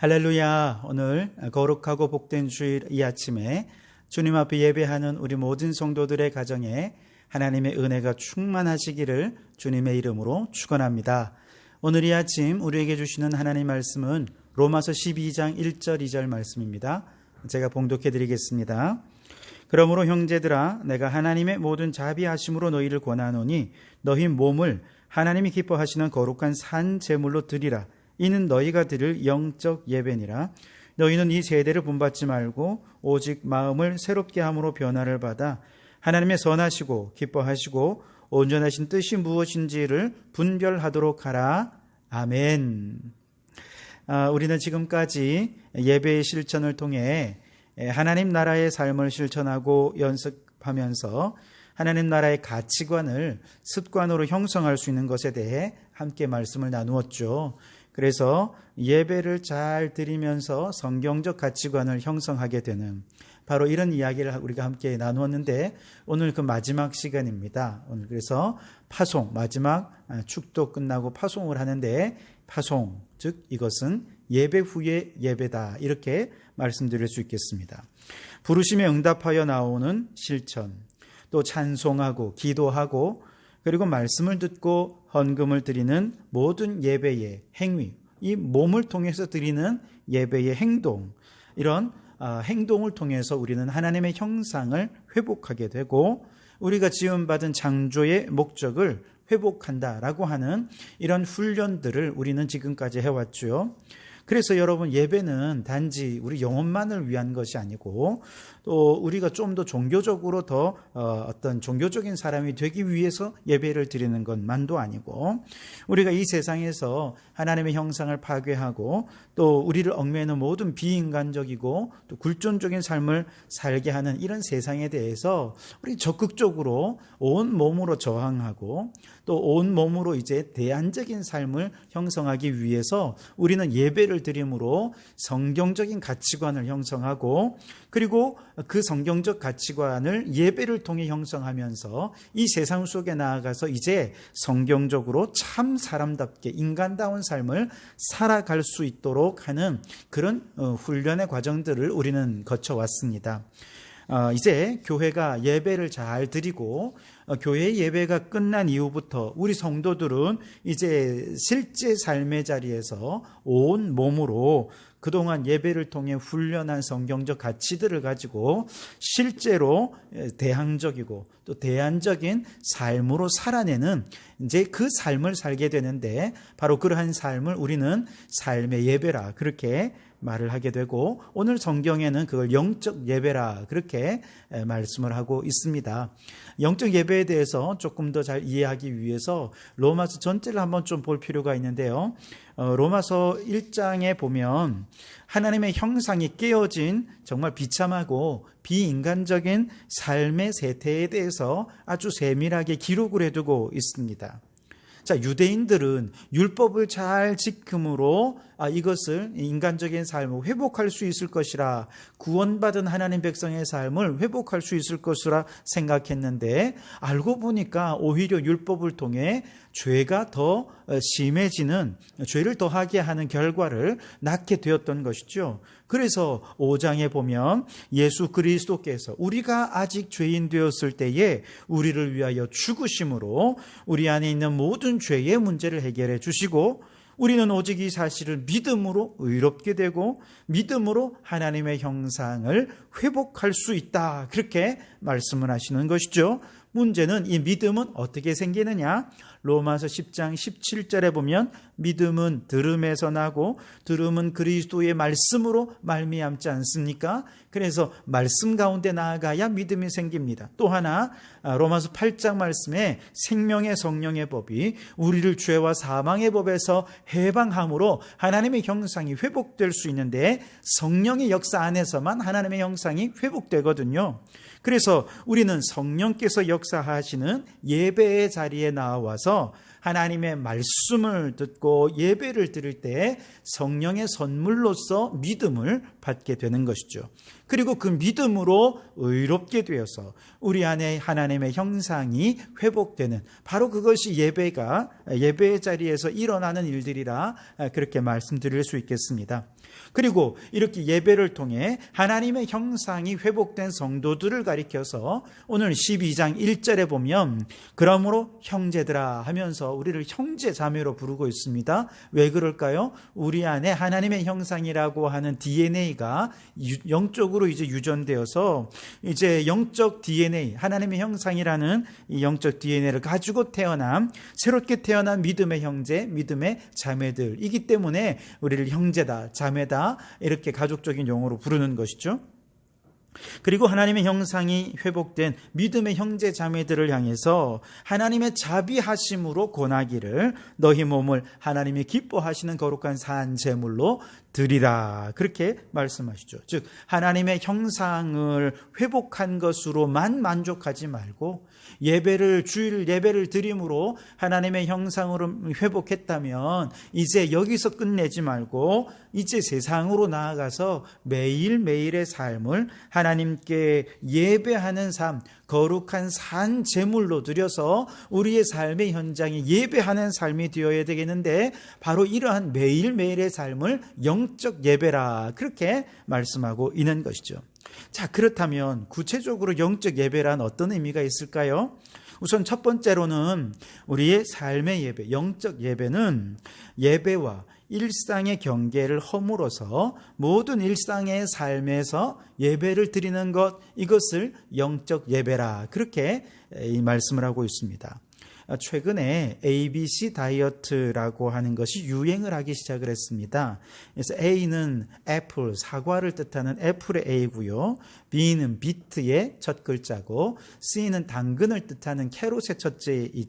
할렐루야. 오늘 거룩하고 복된 주일 이 아침에 주님 앞에 예배하는 우리 모든 성도들의 가정에 하나님의 은혜가 충만하시기를 주님의 이름으로 축원합니다. 오늘 이 아침 우리에게 주시는 하나님 말씀은 로마서 12장 1절 2절 말씀입니다. 제가 봉독해 드리겠습니다. 그러므로 형제들아 내가 하나님의 모든 자비하심으로 너희를 권하노니 너희 몸을 하나님이 기뻐하시는 거룩한 산 제물로 드리라. 이는 너희가 드릴 영적 예배니라. 너희는 이 세대를 본받지 말고 오직 마음을 새롭게 함으로 변화를 받아 하나님의 선하시고 기뻐하시고 온전하신 뜻이 무엇인지를 분별하도록 하라. 아멘. 우리는 지금까지 예배의 실천을 통해 하나님 나라의 삶을 실천하고 연습하면서 하나님 나라의 가치관을 습관으로 형성할 수 있는 것에 대해 함께 말씀을 나누었죠. 그래서 예배를 잘 드리면서 성경적 가치관을 형성하게 되는 바로 이런 이야기를 우리가 함께 나누었는데 오늘 그 마지막 시간입니다. 오늘 그래서 파송, 마지막 축도 끝나고 파송을 하는데 파송, 즉 이것은 예배 후의 예배다 이렇게 말씀드릴 수 있겠습니다. 부르심에 응답하여 나오는 실천, 또 찬송하고 기도하고 그리고 말씀을 듣고 헌금을 드리는 모든 예배의 행위, 이 몸을 통해서 드리는 예배의 행동, 이런 행동을 통해서 우리는 하나님의 형상을 회복하게 되고 우리가 지음받은 창조의 목적을 회복한다라고 하는 이런 훈련들을 우리는 지금까지 해왔죠. 그래서 여러분 예배는 단지 우리 영혼만을 위한 것이 아니고 또 우리가 좀 더 종교적으로 더 어떤 종교적인 사람이 되기 위해서 예배를 드리는 것만도 아니고 우리가 이 세상에서 하나님의 형상을 파괴하고 또 우리를 얽매이는 모든 비인간적이고 또 굴존적인 삶을 살게 하는 이런 세상에 대해서 우리 적극적으로 온 몸으로 저항하고 또 온 몸으로 이제 대안적인 삶을 형성하기 위해서 우리는 예배를 드림으로 성경적인 가치관을 형성하고 그리고 그 성경적 가치관을 예배를 통해 형성하면서 이 세상 속에 나아가서 이제 성경적으로 참 사람답게 인간다운 삶을 살아갈 수 있도록 하는 그런 훈련의 과정들을 우리는 거쳐왔습니다. 이제 교회가 예배를 잘 드리고 교회 예배가 끝난 이후부터 우리 성도들은 이제 실제 삶의 자리에서 온 몸으로 그동안 예배를 통해 훈련한 성경적 가치들을 가지고 실제로 대항적이고 또 대안적인 삶으로 살아내는 이제 그 삶을 살게 되는데 바로 그러한 삶을 우리는 삶의 예배라 그렇게 말을 하게 되고 오늘 성경에는 그걸 영적 예배라 그렇게 말씀을 하고 있습니다. 영적 예배에 대해서 조금 더 잘 이해하기 위해서 로마서 전체를 한번 좀 볼 필요가 있는데요. 로마서 1장에 보면 하나님의 형상이 깨어진 정말 비참하고 비인간적인 삶의 세태에 대해서 아주 세밀하게 기록을 해두고 있습니다. 자, 유대인들은 율법을 잘 지킴으로 이것을 인간적인 삶을 회복할 수 있을 것이라 구원받은 하나님 백성의 삶을 회복할 수 있을 것이라 생각했는데 알고 보니까 오히려 율법을 통해 죄가 더 심해지는 죄를 더하게 하는 결과를 낳게 되었던 것이죠. 그래서 5장에 보면 예수 그리스도께서 우리가 아직 죄인 되었을 때에 우리를 위하여 죽으심으로 우리 안에 있는 모든 죄의 문제를 해결해 주시고 우리는 오직 이 사실을 믿음으로 의롭게 되고 믿음으로 하나님의 형상을 회복할 수 있다. 그렇게 말씀을 하시는 것이죠. 문제는 이 믿음은 어떻게 생기느냐? 로마서 10장 17절에 보면 믿음은 들음에서 나고 들음은 그리스도의 말씀으로 말미암지 않습니까? 그래서 말씀 가운데 나아가야 믿음이 생깁니다. 또 하나 로마서 8장 말씀에 생명의 성령의 법이 우리를 죄와 사망의 법에서 해방함으로 하나님의 형상이 회복될 수 있는데 성령의 역사 안에서만 하나님의 형상이 회복되거든요. 그래서 우리는 성령께서 역사하시는 예배의 자리에 나와서 하나님의 말씀을 듣고 예배를 드릴 때 성령의 선물로서 믿음을 받게 되는 것이죠. 그리고 그 믿음으로 의롭게 되어서 우리 안에 하나님의 형상이 회복되는, 바로 그것이 예배의 자리에서 일어나는 일들이라 그렇게 말씀드릴 수 있겠습니다. 그리고 이렇게 예배를 통해 하나님의 형상이 회복된 성도들을 가리켜서 오늘 12장 1절에 보면 그러므로 형제들아 하면서 우리를 형제 자매로 부르고 있습니다. 왜 그럴까요? 우리 안에 하나님의 형상이라고 하는 DNA가 영적으로 이제 유전되어서 이제 영적 DNA, 하나님의 형상이라는 이 영적 DNA를 가지고 태어난, 새롭게 태어난 믿음의 형제, 믿음의 자매들이기 때문에 우리를 형제다, 자매다 이렇게 가족적인 용어로 부르는 것이죠. 그리고 하나님의 형상이 회복된 믿음의 형제 자매들을 향해서 하나님의 자비하심으로 권하기를 너희 몸을 하나님이 기뻐하시는 거룩한 산 제물로 드리라, 그렇게 말씀하시죠. 즉 하나님의 형상을 회복한 것으로만 만족하지 말고 주일 예배를 드림으로 하나님의 형상으로 회복했다면 이제 여기서 끝내지 말고 이제 세상으로 나아가서 매일매일의 삶을 하나님께 예배하는 삶, 거룩한 산 제물로 드려서 우리의 삶의 현장이 예배하는 삶이 되어야 되겠는데, 바로 이러한 매일매일의 삶을 영적 예배라, 그렇게 말씀하고 있는 것이죠. 자, 그렇다면 구체적으로 영적 예배란 어떤 의미가 있을까요? 우선 첫 번째로는 우리의 삶의 예배, 영적 예배는 예배와 일상의 경계를 허물어서 모든 일상의 삶에서 예배를 드리는 것, 이것을 영적 예배라, 그렇게 말씀을 하고 있습니다. 최근에 ABC 다이어트라고 하는 것이 유행을 하기 시작을 했습니다. 그래서 A는 애플, 사과를 뜻하는 애플의 A고요. B는 비트의 첫 글자고, C는 당근을 뜻하는 캐롯의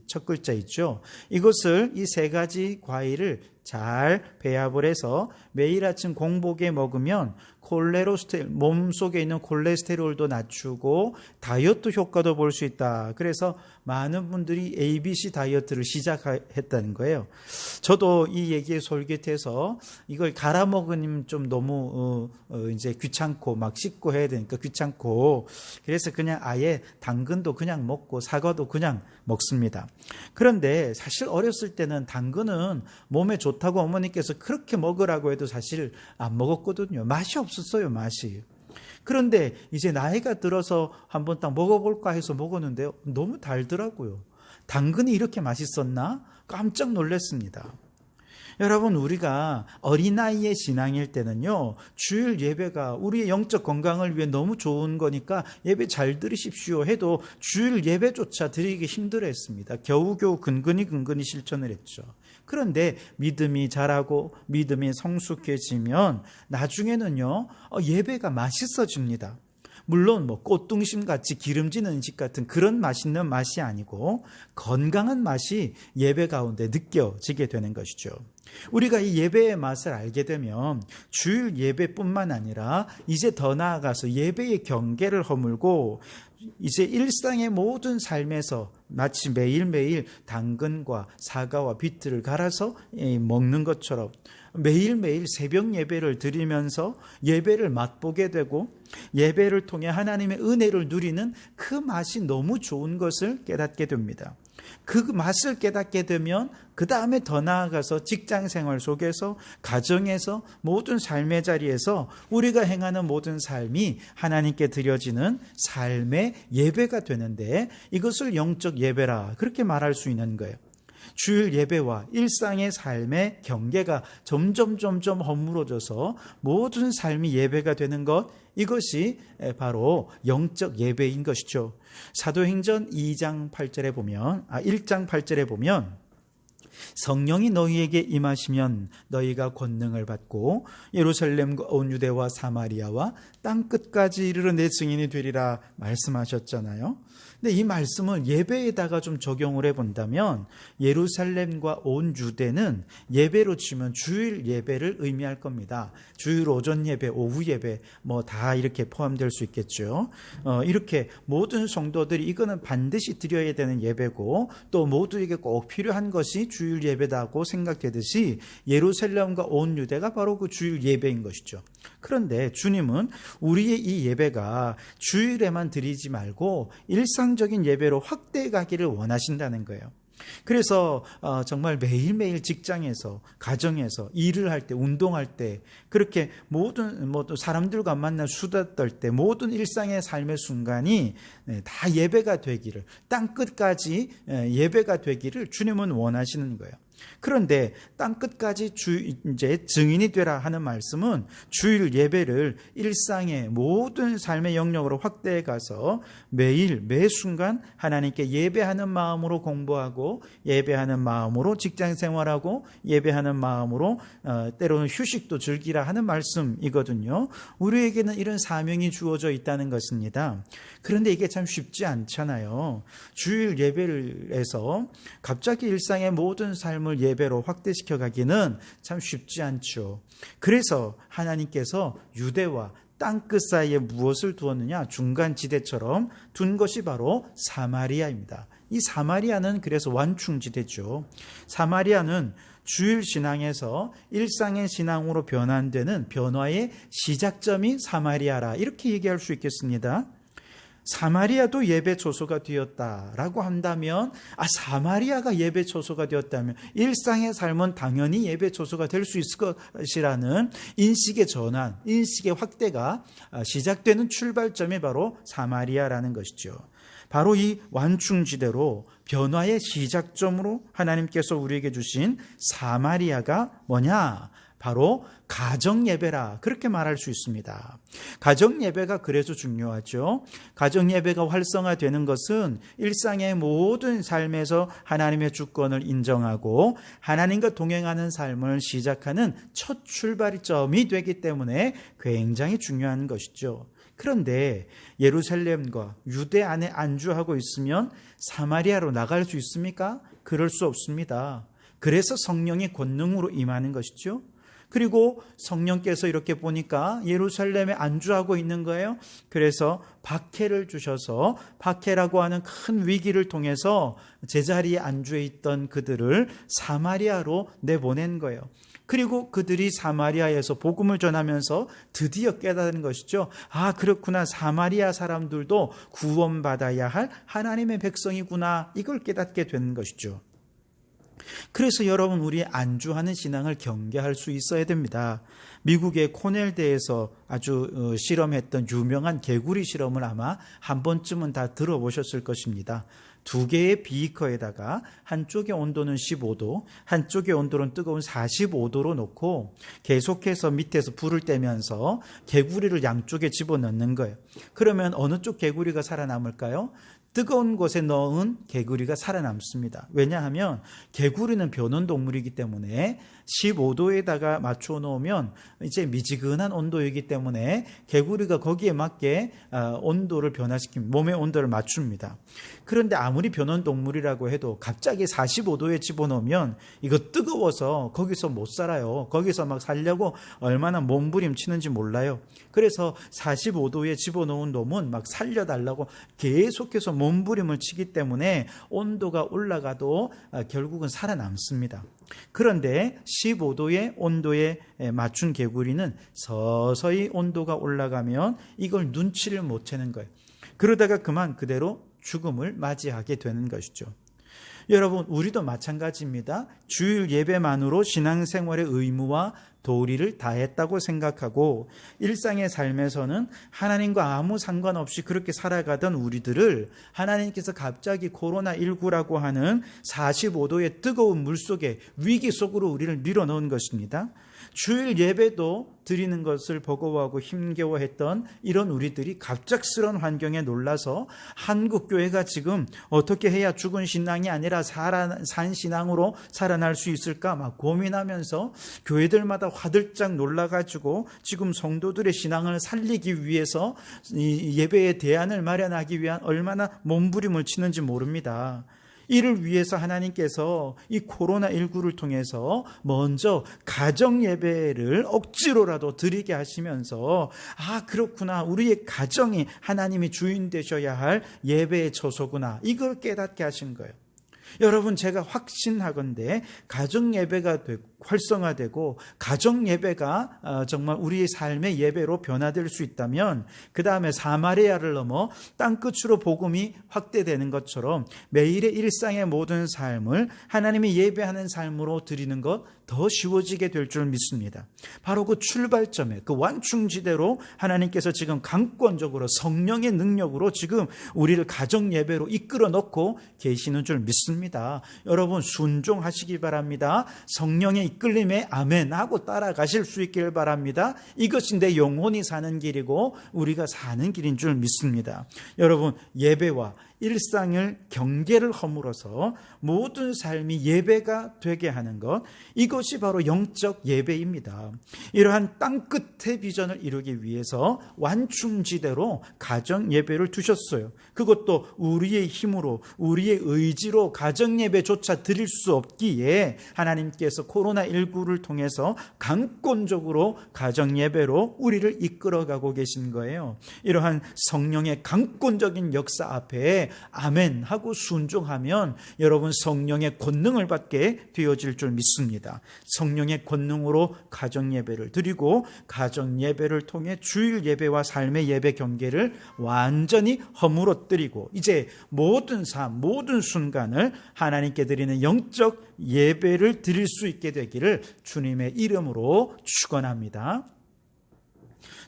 첫 글자 있죠. 이것을, 이 세 가지 과일을 잘 배합을 해서 매일 아침 공복에 먹으면 몸속에 있는 콜레스테롤도 낮추고 다이어트 효과도 볼 수 있다. 그래서 많은 분들이 ABC 다이어트를 시작했다는 거예요. 저도 이 얘기에 솔깃해서 이걸 갈아 먹으면 좀 너무 이제 귀찮고 막 씻고 해야 되니까 귀찮고, 그래서 그냥 아예 당근도 그냥 먹고 사과도 그냥 먹습니다. 그런데 사실 어렸을 때는 당근은 몸에 좋다고 어머니께서 그렇게 먹으라고 해도 사실 안 먹었거든요. 맛이 없었어요, 맛이. 그런데 이제 나이가 들어서 한번 딱 먹어볼까 해서 먹었는데요, 너무 달더라고요. 당근이 이렇게 맛있었나? 깜짝 놀랐습니다. 여러분, 우리가 어린아이의 신앙일 때는요, 주일 예배가 우리의 영적 건강을 위해 너무 좋은 거니까 예배 잘 드리십시오 해도 주일 예배조차 드리기 힘들어했습니다. 겨우겨우 근근히 실천을 했죠. 그런데 믿음이 자라고 믿음이 성숙해지면 나중에는요, 예배가 맛있어집니다. 물론 꽃등심 같이 기름진 음식 같은 그런 맛있는 맛이 아니고 건강한 맛이 예배 가운데 느껴지게 되는 것이죠. 우리가 이 예배의 맛을 알게 되면 주일 예배뿐만 아니라 이제 더 나아가서 예배의 경계를 허물고 이제 일상의 모든 삶에서 마치 매일매일 당근과 사과와 비트를 갈아서 먹는 것처럼 매일매일 새벽 예배를 드리면서 예배를 맛보게 되고 예배를 통해 하나님의 은혜를 누리는 그 맛이 너무 좋은 것을 깨닫게 됩니다. 그 맛을 깨닫게 되면 그 다음에 더 나아가서 직장생활 속에서, 가정에서, 모든 삶의 자리에서 우리가 행하는 모든 삶이 하나님께 드려지는 삶의 예배가 되는데, 이것을 영적 예배라 그렇게 말할 수 있는 거예요. 주일 예배와 일상의 삶의 경계가 점점 허물어져서 모든 삶이 예배가 되는 것, 이것이 바로 영적 예배인 것이죠. 사도행전 1장 8절에 보면 성령이 너희에게 임하시면 너희가 권능을 받고 예루살렘과 온 유대와 사마리아와 땅끝까지 이르러 내 증인이 되리라 말씀하셨잖아요. 근데 이 말씀을 예배에다가 좀 적용을 해본다면 예루살렘과 온 유대는 예배로 치면 주일 예배를 의미할 겁니다. 주일 오전 예배, 오후 예배 뭐 다 이렇게 포함될 수 있겠죠. 이렇게 모든 성도들이 이거는 반드시 드려야 되는 예배고 또 모두에게 꼭 필요한 것이 주일 예배다고 생각되듯이 예루살렘과 온 유대가 바로 그 주일 예배인 것이죠. 그런데 주님은 우리의 이 예배가 주일에만 드리지 말고 일상적인 예배로 확대해 가기를 원하신다는 거예요. 그래서 정말 매일매일 직장에서, 가정에서, 일을 할 때, 운동할 때, 그렇게 모든 또 사람들과 만나 수다 떨 때 모든 일상의 삶의 순간이 다 예배가 되기를, 땅끝까지 예배가 되기를 주님은 원하시는 거예요. 그런데 땅끝까지 이제 증인이 되라 하는 말씀은 주일 예배를 일상의 모든 삶의 영역으로 확대해 가서 매일 매 순간 하나님께 예배하는 마음으로 공부하고 예배하는 마음으로 직장 생활하고 예배하는 마음으로 때로는 휴식도 즐기라 하는 말씀이거든요. 우리에게는 이런 사명이 주어져 있다는 것입니다. 그런데 이게 참 쉽지 않잖아요. 주일 예배를 해서 갑자기 일상의 모든 삶을 예배로 확대시켜 가기는 참 쉽지 않죠. 그래서 하나님께서 유대와 땅끝 사이에 무엇을 두었느냐? 중간 지대처럼 둔 것이 바로 사마리아입니다. 이 사마리아는 그래서 완충지대죠. 사마리아는 주일 신앙에서 일상의 신앙으로 변환되는 변화의 시작점이 사마리아라, 이렇게 얘기할 수 있겠습니다. 사마리아도 예배 초소가 되었다라고 한다면, 사마리아가 예배 초소가 되었다면 일상의 삶은 당연히 예배 초소가 될 수 있을 것이라는 인식의 전환, 인식의 확대가 시작되는 출발점이 바로 사마리아라는 것이죠. 바로 이 완충지대로 변화의 시작점으로 하나님께서 우리에게 주신 사마리아가 뭐냐? 바로 가정예배라, 그렇게 말할 수 있습니다. 가정예배가 그래서 중요하죠. 가정예배가 활성화되는 것은 일상의 모든 삶에서 하나님의 주권을 인정하고 하나님과 동행하는 삶을 시작하는 첫 출발점이 되기 때문에 굉장히 중요한 것이죠. 그런데 예루살렘과 유대 안에 안주하고 있으면 사마리아로 나갈 수 있습니까? 그럴 수 없습니다. 그래서 성령이 권능으로 임하는 것이죠. 그리고 성령께서 이렇게 보니까 예루살렘에 안주하고 있는 거예요. 그래서 박해를 주셔서 박해라고 하는 큰 위기를 통해서 제자리에 안주해 있던 그들을 사마리아로 내보낸 거예요. 그리고 그들이 사마리아에서 복음을 전하면서 드디어 깨달은 것이죠. 그렇구나. 사마리아 사람들도 구원받아야 할 하나님의 백성이구나. 이걸 깨닫게 되는 것이죠. 그래서 여러분, 우리 안주하는 신앙을 경계할 수 있어야 됩니다. 미국의 코넬대에서 아주 실험했던 유명한 개구리 실험을 아마 한 번쯤은 다 들어보셨을 것입니다. 두 개의 비커에다가 한쪽의 온도는 15도, 한쪽의 온도는 뜨거운 45도로 놓고 계속해서 밑에서 불을 떼면서 개구리를 양쪽에 집어넣는 거예요. 그러면 어느 쪽 개구리가 살아남을까요? 뜨거운 곳에 넣은 개구리가 살아남습니다. 왜냐하면 개구리는 변온동물이기 때문에 15도에다가 맞춰 놓으면 이제 미지근한 온도이기 때문에 개구리가 거기에 맞게 온도를 변화시킵니다. 몸의 온도를 맞춥니다. 그런데 아무리 변온동물이라고 해도 갑자기 45도에 집어넣으면 이거 뜨거워서 거기서 못 살아요. 거기서 막 살려고 얼마나 몸부림치는지 몰라요. 그래서 45도에 집어넣은 놈은 막 살려달라고 계속해서 몸부림을 치기 때문에 온도가 올라가도 결국은 살아남습니다. 그런데 15도의 온도에 맞춘 개구리는 서서히 온도가 올라가면 이걸 눈치를 못 채는 거예요. 그러다가 그만 그대로 죽음을 맞이하게 되는 것이죠. 여러분, 우리도 마찬가지입니다. 주일 예배만으로 신앙생활의 의무와 도리를 다했다고 생각하고 일상의 삶에서는 하나님과 아무 상관없이 그렇게 살아가던 우리들을 하나님께서 갑자기 코로나19라고 하는 45도의 뜨거운 물 속에, 위기 속으로 우리를 밀어넣은 것입니다. 주일 예배도 드리는 것을 버거워하고 힘겨워했던 이런 우리들이 갑작스러운 환경에 놀라서 한국 교회가 지금 어떻게 해야 죽은 신앙이 아니라 산 신앙으로 살아날 수 있을까 막 고민하면서 교회들마다 화들짝 놀라가지고 지금 성도들의 신앙을 살리기 위해서 이 예배의 대안을 마련하기 위한 얼마나 몸부림을 치는지 모릅니다. 이를 위해서 하나님께서 이 코로나19를 통해서 먼저 가정 예배를 억지로라도 드리게 하시면서 그렇구나, 우리의 가정이 하나님이 주인 되셔야 할 예배의 처소구나, 이걸 깨닫게 하신 거예요. 여러분, 제가 확신하건대 가정 예배가 활성화되고 가정 예배가 정말 우리의 삶의 예배로 변화될 수 있다면, 그 다음에 사마리아를 넘어 땅끝으로 복음이 확대되는 것처럼 매일의 일상의 모든 삶을 하나님이 예배하는 삶으로 드리는 것 더 쉬워지게 될 줄 믿습니다. 바로 그 출발점에, 그 완충지대로 하나님께서 지금 강권적으로 성령의 능력으로 지금 우리를 가정 예배로 이끌어 넣고 계시는 줄 믿습니다. 여러분, 순종하시기 바랍니다. 성령의 이끌림에 아멘 하고 따라가실 수 있길 바랍니다. 이것이 내 영혼이 사는 길이고 우리가 사는 길인 줄 믿습니다. 여러분, 예배와 일상을 경계를 허물어서 모든 삶이 예배가 되게 하는 것, 이것이 바로 영적 예배입니다. 이러한 땅끝의 비전을 이루기 위해서 완충지대로 가정 예배를 두셨어요. 그것도 우리의 힘으로, 우리의 의지로 가정 예배조차 드릴 수 없기에 하나님께서 코로나19를 통해서 강권적으로 가정 예배로 우리를 이끌어가고 계신 거예요. 이러한 성령의 강권적인 역사 앞에 아멘 하고 순종하면 여러분, 성령의 권능을 받게 되어질 줄 믿습니다. 성령의 권능으로 가정 예배를 드리고 가정 예배를 통해 주일 예배와 삶의 예배 경계를 완전히 허물어뜨리고 이제 모든 삶, 모든 순간을 하나님께 드리는 영적 예배를 드릴 수 있게 되기를 주님의 이름으로 축원합니다.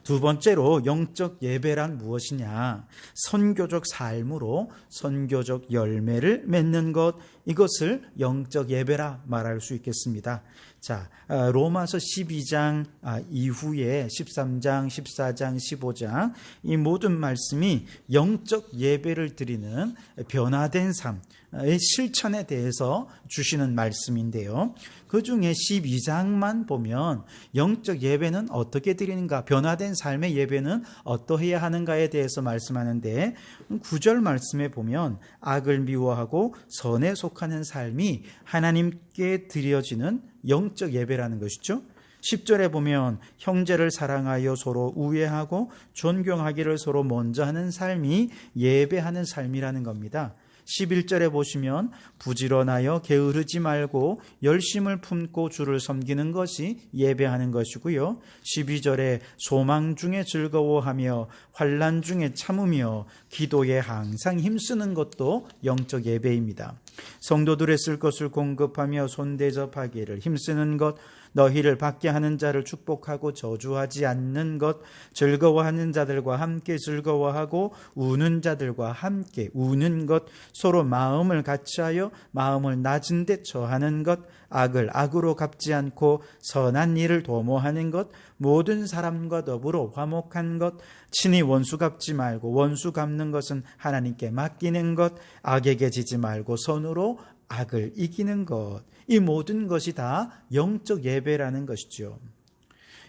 두 번째로 영적 예배란 무엇이냐? 선교적 삶으로 선교적 열매를 맺는 것, 이것을 영적 예배라 말할 수 있겠습니다. 자, 로마서 12장 이후에 13장, 14장, 15장 이 모든 말씀이 영적 예배를 드리는 변화된 삶의 실천에 대해서 주시는 말씀인데요. 그 중에 12장만 보면 영적 예배는 어떻게 드리는가, 변화된 삶의 예배는 어떠해야 하는가에 대해서 말씀하는데, 9절 말씀에 보면 악을 미워하고 선에 속하는 삶이 하나님께 드려지는 영적 예배라는 것이죠. 10절에 보면 형제를 사랑하여 서로 우애하고 존경하기를 서로 먼저 하는 삶이 예배하는 삶이라는 겁니다. 11절에 보시면 부지런하여 게으르지 말고 열심을 품고 주를 섬기는 것이 예배하는 것이고요. 12절에 소망 중에 즐거워하며 환난 중에 참으며 기도에 항상 힘쓰는 것도 영적 예배입니다. 성도들의 쓸 것을 공급하며 손대접하기를 힘쓰는 것, 너희를 받게 하는 자를 축복하고 저주하지 않는 것, 즐거워하는 자들과 함께 즐거워하고 우는 자들과 함께 우는 것, 서로 마음을 같이하여 마음을 낮은 데 처하는 것, 악을 악으로 갚지 않고 선한 일을 도모하는 것, 모든 사람과 더불어 화목한 것, 친히 원수 갚지 말고 원수 갚는 것은 하나님께 맡기는 것, 악에게 지지 말고 선으로 악을 이기는 것, 이 모든 것이 다 영적 예배라는 것이죠.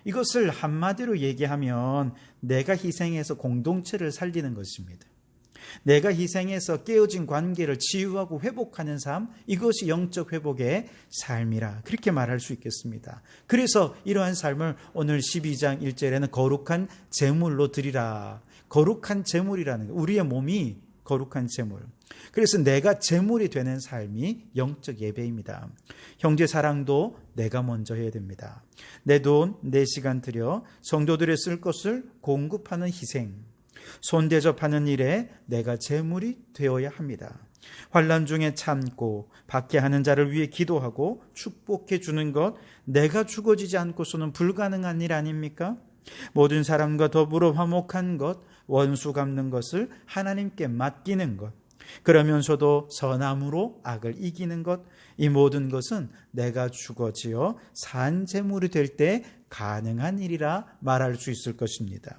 이것을 한마디로 얘기하면 내가 희생해서 공동체를 살리는 것입니다. 내가 희생해서 깨어진 관계를 치유하고 회복하는 삶, 이것이 영적 회복의 삶이라 그렇게 말할 수 있겠습니다. 그래서 이러한 삶을 오늘 12장 1절에는 거룩한 제물로 드리라. 거룩한 제물이라는 거, 우리의 몸이 거룩한 제물. 그래서 내가 제물이 되는 삶이 영적 예배입니다. 형제 사랑도 내가 먼저 해야 됩니다. 내 돈, 내 시간 들여 성도들의 쓸 것을 공급하는 희생, 손대접하는 일에 내가 제물이 되어야 합니다. 환난 중에 참고 박해하는 자를 위해 기도하고 축복해 주는 것, 내가 죽어지지 않고서는 불가능한 일 아닙니까? 모든 사람과 더불어 화목한 것, 원수 갚는 것을 하나님께 맡기는 것, 그러면서도 선함으로 악을 이기는 것, 이 모든 것은 내가 죽어지어 산 제물이 될 때 가능한 일이라 말할 수 있을 것입니다.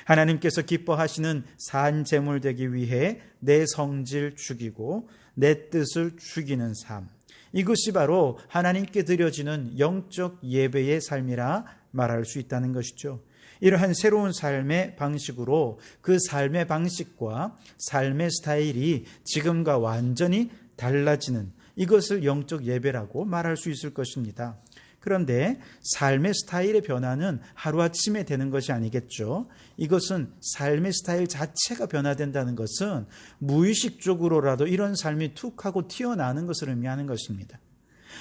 하나님께서 기뻐하시는 산 제물 되기 위해 내 성질 죽이고 내 뜻을 죽이는 삶, 이것이 바로 하나님께 드려지는 영적 예배의 삶이라 말할 수 있다는 것이죠. 이러한 새로운 삶의 방식으로 그 삶의 방식과 삶의 스타일이 지금과 완전히 달라지는, 이것을 영적 예배라고 말할 수 있을 것입니다. 그런데 삶의 스타일의 변화는 하루아침에 되는 것이 아니겠죠. 이것은 삶의 스타일 자체가 변화된다는 것은 무의식적으로라도 이런 삶이 툭 하고 튀어나오는 것을 의미하는 것입니다.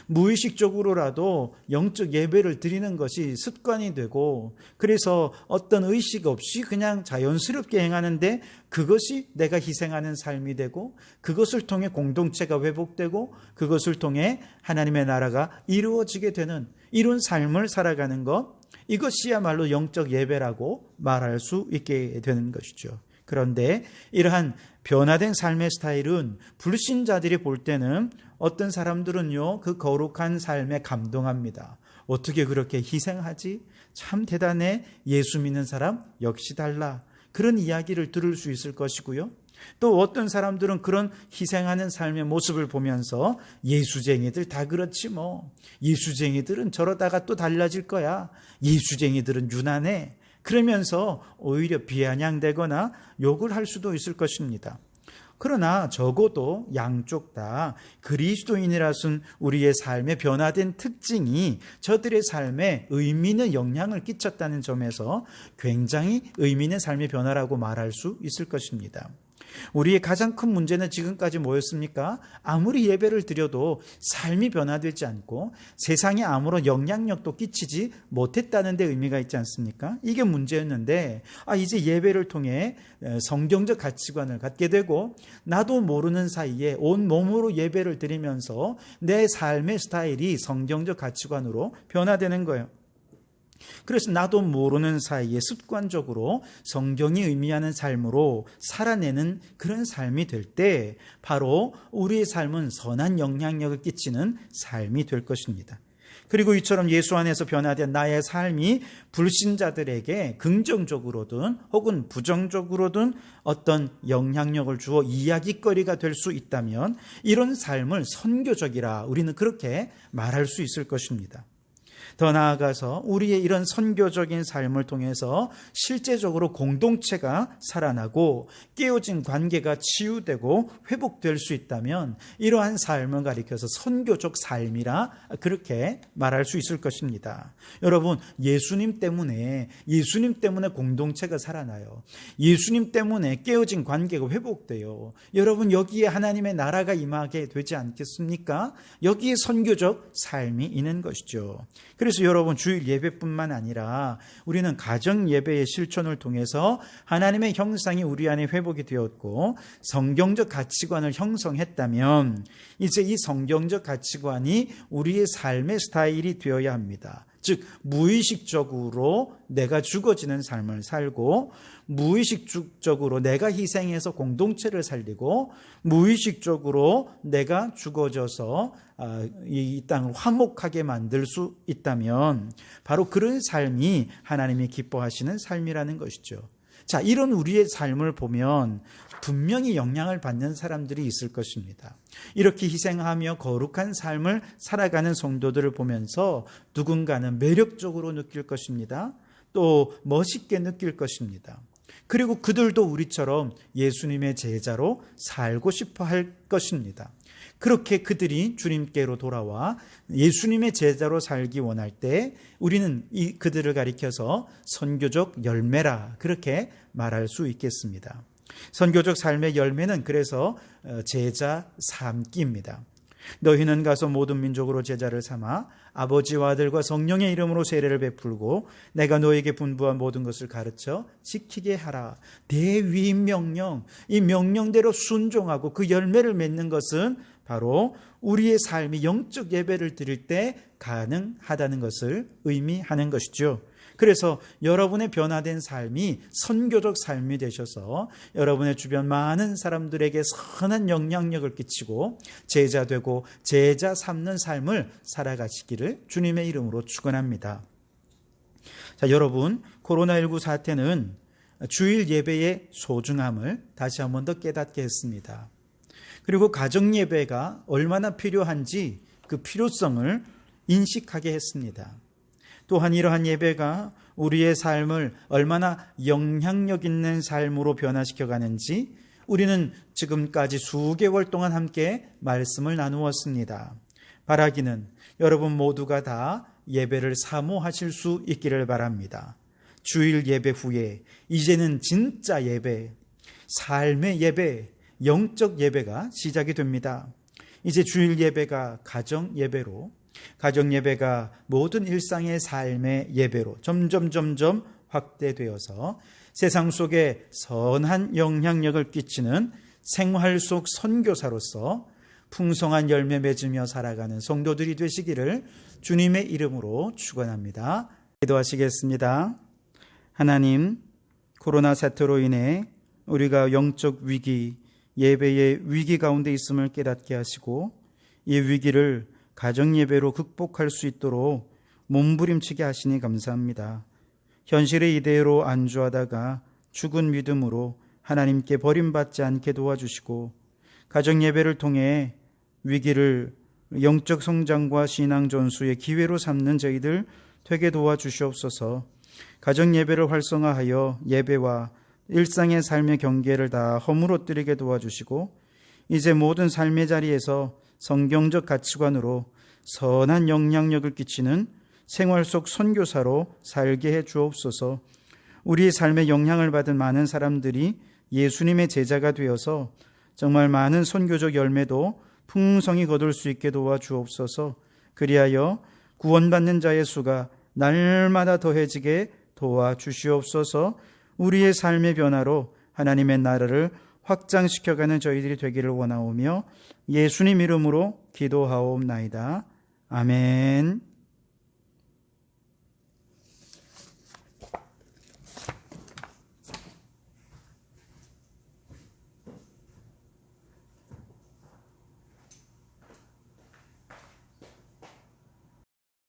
무의식적으로라도 영적 예배를 드리는 것이 습관이 되고, 그래서 어떤 의식 없이 그냥 자연스럽게 행하는데 그것이 내가 희생하는 삶이 되고, 그것을 통해 공동체가 회복되고, 그것을 통해 하나님의 나라가 이루어지게 되는 이런 삶을 살아가는 것, 이것이야말로 영적 예배라고 말할 수 있게 되는 것이죠. 그런데 이러한 변화된 삶의 스타일은 불신자들이 볼 때는, 어떤 사람들은요, 그 거룩한 삶에 감동합니다. 어떻게 그렇게 희생하지? 참 대단해. 예수 믿는 사람 역시 달라. 그런 이야기를 들을 수 있을 것이고요. 또 어떤 사람들은 그런 희생하는 삶의 모습을 보면서 예수쟁이들 다 그렇지 뭐. 예수쟁이들은 저러다가 또 달라질 거야. 예수쟁이들은 유난해. 그러면서 오히려 비아냥대거나 욕을 할 수도 있을 것입니다. 그러나 적어도 양쪽 다 그리스도인이라는 우리의 삶의 변화된 특징이 저들의 삶에 의미 있는 영향을 끼쳤다는 점에서 굉장히 의미 있는 삶의 변화라고 말할 수 있을 것입니다. 우리의 가장 큰 문제는 지금까지 뭐였습니까? 아무리 예배를 드려도 삶이 변화되지 않고 세상에 아무런 영향력도 끼치지 못했다는 데 의미가 있지 않습니까? 이게 문제였는데, 이제 예배를 통해 성경적 가치관을 갖게 되고, 나도 모르는 사이에 온 몸으로 예배를 드리면서 내 삶의 스타일이 성경적 가치관으로 변화되는 거예요. 그래서 나도 모르는 사이에 습관적으로 성경이 의미하는 삶으로 살아내는 그런 삶이 될 때, 바로 우리의 삶은 선한 영향력을 끼치는 삶이 될 것입니다. 그리고 이처럼 예수 안에서 변화된 나의 삶이 불신자들에게 긍정적으로든 혹은 부정적으로든 어떤 영향력을 주어 이야기거리가 될 수 있다면, 이런 삶을 선교적이라 우리는 그렇게 말할 수 있을 것입니다. 더 나아가서 우리의 이런 선교적인 삶을 통해서 실제적으로 공동체가 살아나고 깨어진 관계가 치유되고 회복될 수 있다면, 이러한 삶을 가리켜서 선교적 삶이라 그렇게 말할 수 있을 것입니다. 여러분, 예수님 때문에 공동체가 살아나요. 예수님 때문에 깨어진 관계가 회복돼요. 여러분, 여기에 하나님의 나라가 임하게 되지 않겠습니까? 여기에 선교적 삶이 있는 것이죠. 그래서 여러분, 주일 예배뿐만 아니라 우리는 가정 예배의 실천을 통해서 하나님의 형상이 우리 안에 회복이 되었고 성경적 가치관을 형성했다면, 이제 이 성경적 가치관이 우리의 삶의 스타일이 되어야 합니다. 즉, 무의식적으로 내가 죽어지는 삶을 살고, 무의식적으로 내가 희생해서 공동체를 살리고, 무의식적으로 내가 죽어져서 이 땅을 화목하게 만들 수 있다면, 바로 그런 삶이 하나님이 기뻐하시는 삶이라는 것이죠. 자, 이런 우리의 삶을 보면 분명히 영향을 받는 사람들이 있을 것입니다. 이렇게 희생하며 거룩한 삶을 살아가는 성도들을 보면서 누군가는 매력적으로 느낄 것입니다. 또 멋있게 느낄 것입니다. 그리고 그들도 우리처럼 예수님의 제자로 살고 싶어 할 것입니다. 그렇게 그들이 주님께로 돌아와 예수님의 제자로 살기 원할 때, 우리는 그들을 가리켜서 선교적 열매라 그렇게 말할 수 있겠습니다. 선교적 삶의 열매는 그래서 제자 삼기입니다. 너희는 가서 모든 민족으로 제자를 삼아 아버지와 아들과 성령의 이름으로 세례를 베풀고 내가 너에게 분부한 모든 것을 가르쳐 지키게 하라. 대위임 명령, 이 명령대로 순종하고 그 열매를 맺는 것은 바로 우리의 삶이 영적 예배를 드릴 때 가능하다는 것을 의미하는 것이죠. 그래서 여러분의 변화된 삶이 선교적 삶이 되셔서 여러분의 주변 많은 사람들에게 선한 영향력을 끼치고 제자 되고 제자 삼는 삶을 살아가시기를 주님의 이름으로 축원합니다. 자, 여러분, 코로나19 사태는 주일 예배의 소중함을 다시 한 번 더 깨닫게 했습니다. 그리고 가정 예배가 얼마나 필요한지 그 필요성을 인식하게 했습니다. 또한 이러한 예배가 우리의 삶을 얼마나 영향력 있는 삶으로 변화시켜 가는지 우리는 지금까지 수개월 동안 함께 말씀을 나누었습니다. 바라기는 여러분 모두가 다 예배를 사모하실 수 있기를 바랍니다. 주일 예배 후에 이제는 진짜 예배, 삶의 예배, 영적 예배가 시작이 됩니다. 이제 주일 예배가 가정 예배로, 가정 예배가 모든 일상의 삶의 예배로 점점 확대되어서 세상 속에 선한 영향력을 끼치는 생활 속 선교사로서 풍성한 열매 맺으며 살아가는 성도들이 되시기를 주님의 이름으로 축원합니다. 기도하시겠습니다. 하나님, 코로나 사태로 인해 우리가 영적 위기, 예배의 위기 가운데 있음을 깨닫게 하시고 이 위기를 가정 예배로 극복할 수 있도록 몸부림치게 하시니 감사합니다. 현실의 이대로 안주하다가 죽은 믿음으로 하나님께 버림받지 않게 도와주시고 가정 예배를 통해 위기를 영적 성장과 신앙 전수의 기회로 삼는 저희들 되게 도와주시옵소서. 가정 예배를 활성화하여 예배와 일상의 삶의 경계를 다 허물어뜨리게 도와주시고 이제 모든 삶의 자리에서 성경적 가치관으로 선한 영향력을 끼치는 생활 속 선교사로 살게 해 주옵소서. 우리의 삶에 영향을 받은 많은 사람들이 예수님의 제자가 되어서 정말 많은 선교적 열매도 풍성히 거둘 수 있게 도와주옵소서. 그리하여 구원받는 자의 수가 날마다 더해지게 도와주시옵소서. 우리의 삶의 변화로 하나님의 나라를 확장시켜가는 저희들이 되기를 원하오며 예수님 이름으로 기도하옵나이다. 아멘.